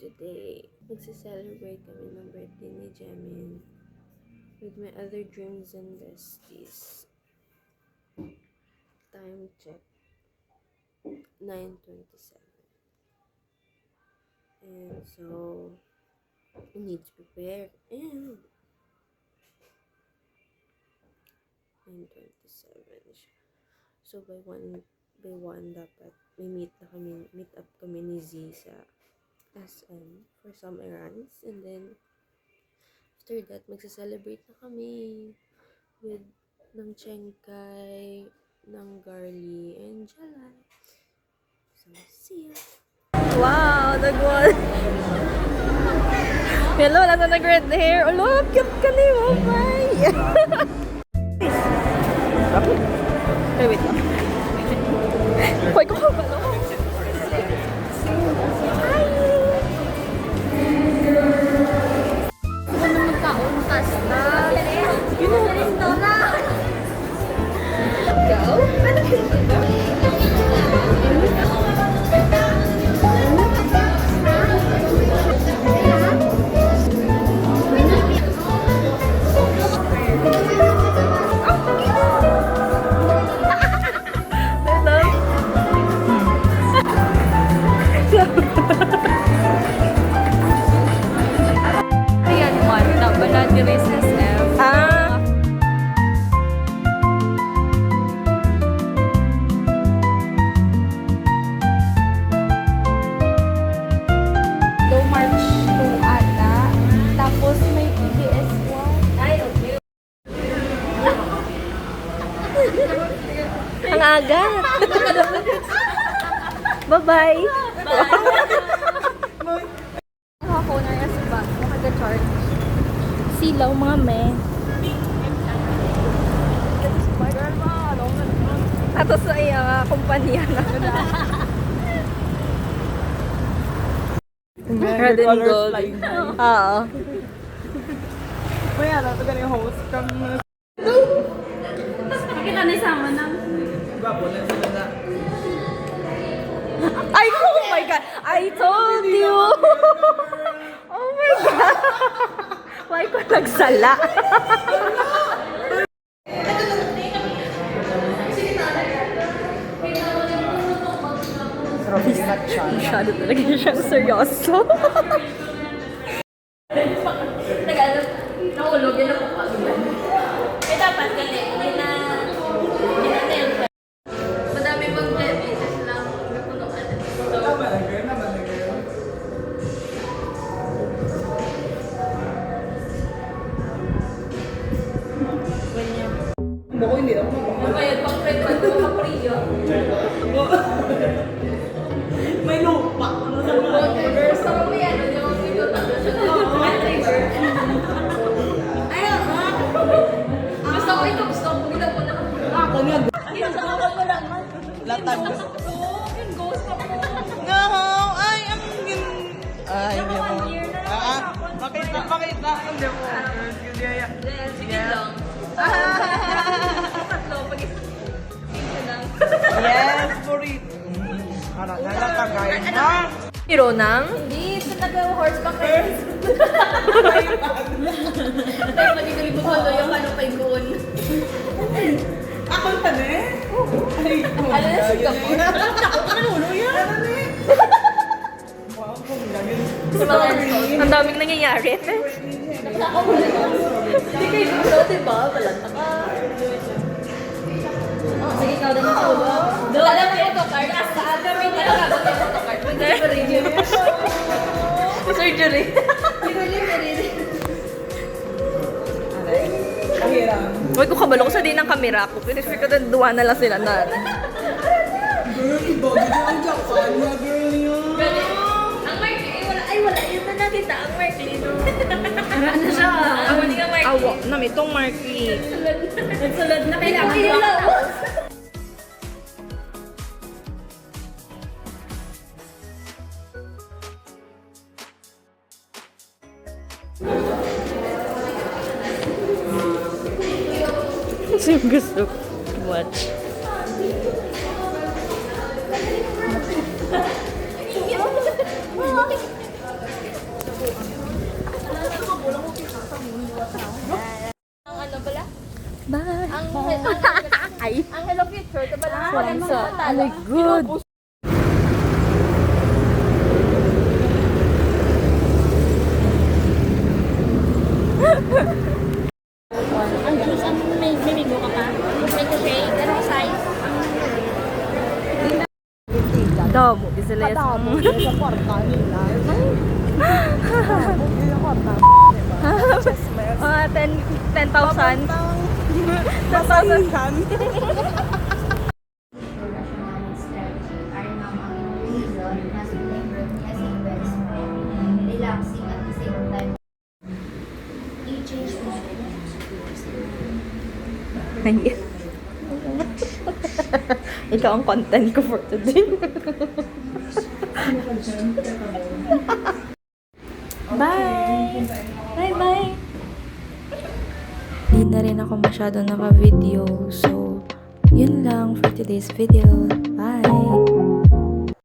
today, magse-celebrate kami ng birthday ni Jemin with my other dreams and besties. Time check, 9:27. And so, I need to prepare. And 9:27 siya. So, by one dapat may meet up kami ni Z sa SM for some errands. And then, after that, magsa-celebrate na kami with ng Chengkai, ng Garli, and Jalai. So, see ya! Wow! Nag-one! Hello! Wala na nag-red hair! Olo! Cute ka na yun! Bye! Okay, wait lang. Hoy, ko ba? Ang aga. Bye-bye. Phone na sa bag. Makaga-charge. Silaw, mga me. Ato sa iya kumpanya na. Red and gold. Oo. Kaya na, ito ganyan host kami. Nakita na isama na. Gwapo na sila na. Ay, oh my God! I told you! Oh my God! Why ko nagsala? Masyado talaga siyang seryoso. Nahulog yun ako pa. Eh dapat gali. Madami mag-beses lang. Napunuan. Tama na girl, naman na girl. Bako hindi ako mabaka. Nabayad pang pet pa ito kapriyo. May lupa. Ano sa mga? Girls, sa mga yan. Hindi ako video tayo siya. Ayun, ha? Gusto ko ito. Gusto ko. Pagkita mo na. Ako nga. Sinasakal mo lang. Latag. Yung ghost ako. No! Ay, ang gin... Ay, hindi mo. Makita. Hindi mo. Hindi mo. Sige lang. Tatlo. Pag-isa lang. Yes, for it. Ano, nalatagay na. Hero ng? Hindi, ito nag-horseback race. Pero magiging bumalo yung ano pa yung Ako na eh? Ay, Ano na Singapore? ano yan? Ano eh? Wow, kung lagin. Ang daming nangyayari. Hindi kayo dito, diba? Balanta ka. Sige, ikaw na ito ba? Doon na may photocard. Saan kami nila ka? May photocard. Surgery. Kahirang. Huwag ko kabalo ko sa din ng kamera ko. Pero ko na duwa na lang sila na. Girl, iba. Gito ang Japan na girl yun. Ang Markley, wala. Ay, wala. Yun na nakita. Ang Markley, no? Ara na siya. Ang hindi nga Markley. Awa, namitong Marky. Nagsulad na kailangan ko. Kasi yung gusto ko watch. ang Hello Future, diba lang? Swansa. Oh my God. Ang juice, may menu ka pa? May shake, anong size? Damo. Isla Kadamo sa kwarta nila. Mga 10,000. Masahihan. Relaxing at the same time. I-change mo. Ikaw ang content ko for today. Bye! Bye-bye! Di na rin ako masyado naka-video. So, yun lang for today's video. Bye!